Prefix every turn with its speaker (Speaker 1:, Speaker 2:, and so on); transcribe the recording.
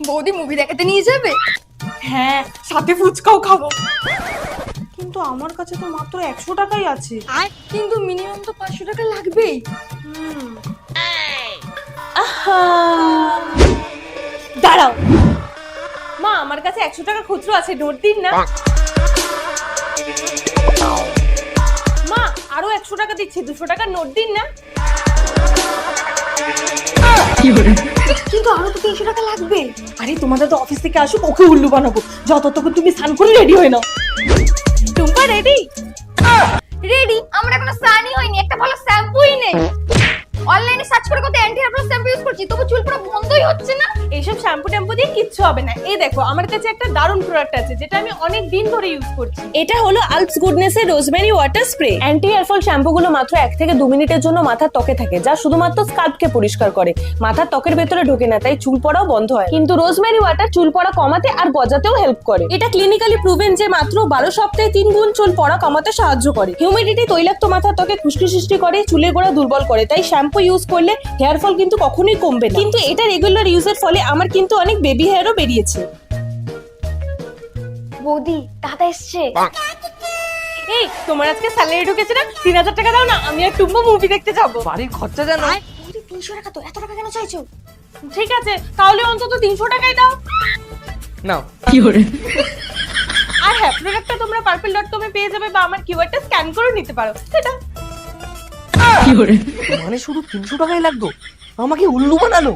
Speaker 1: বৌদি মুভি দেখাতে নিয়ে যাবে?
Speaker 2: হ্যাঁ, সাথে ফুচকাও খাবো। কিন্তু আমার কাছে তো মাত্র 100 টাকাই আছে।
Speaker 1: কিন্তু মিনিমাম তো 500 টাকা লাগবেই।
Speaker 2: আহা, দাঁড়াও মা, আমার কাছে 100 টাকা খুচরো আছে, নোট দিন না। মা, আরো 100 টাকা দিচ্ছি, 200 টাকার নোট দিন না।
Speaker 1: কিন্তু আরো তো 300 টাকা লাগবে।
Speaker 2: আরে তোমাদের তো অফিস থেকে আসুক, ওকে উল্লু বানাবো। যতক্ষণ তুমি স্নান করে রেডি হয়ে নাও। টুম্পা রেডি?
Speaker 1: রেডি? আমার এখনো স্নানই হয়নি, একটা ভালো শ্যাম্পুই নেই। অনলাইনে সার্চ করে কত anti hair fall shampoo use করছি, তবু চুল পুরো বন্ধই হচ্ছে না।
Speaker 2: এইসব শ্যাম্পু ট্যাম্পু দিয়ে কিচ্ছু হবে না। এই দেখো, আমার কাছে একটা দারুণ প্রোডাক্ট আছে যেটা আমি অনেক দিন ধরে ইউজ করছি। এটা হলো আলপস গুডনেস এর rosemary water spray. Anti hair fall shampoo গুলো মাত্র 1 থেকে 2 মিনিটের জন্য মাথার ত্বকে থাকে, যা শুধুমাত্র স্কাল্পকে পরিষ্কার করে, মাথার ত্বকের ভেতরে ঢোকে না, তাই চুল পড়াও বন্ধ হয়। কিন্তু রোজমেরি ওয়াটার চুল পড়া কমাতে আর গজাতেও হেল্প করে। এটা ক্লিনিক্যালি প্রুভেন যে মাত্র 12 সপ্তাহে 3 গুণ চুল পড়া কমাতে সাহায্য করে। হিউমিডিটি তৈলাক্ত মাথার ত্বকে খুশকি সৃষ্টি করে, চুলের গোড়া দুর্বল করে, তাই শ্যাম্পু ইউজ করলে হেয়ার ফল কিন্তু কখনোই কমবে না। কিন্তু এটা রেগুলার ইউজের ফলে আমার কিন্তু অনেক বেবি হেয়ারও বেরিয়েছে।
Speaker 1: বৌদি দাদা এসছে।
Speaker 2: এই, তোমার আজকে স্যালারি ঢুকেছে না? 3000 টাকা দাও না, আমি আর টুম্পা মুভি দেখতে যাব।
Speaker 3: বাড়ির খরচা জানো?
Speaker 1: বৌদি 300 টাকা তো, এত টাকা কেন চাইছো?
Speaker 2: ঠিক আছে, তাহলে অন্তত 300 টাকাই দাও।
Speaker 3: নাও। কি করে?
Speaker 2: আর হ্যাঁ, প্রোডাক্টটা তোমরা purple.com এ পেয়ে যাবে, বা আমার কিউআরটা স্ক্যান করে নিতে পারো। সেটা
Speaker 3: কি করে? মানে শুধু 300 টাকাই লাগতো? আমাকে উল্লু বানালো।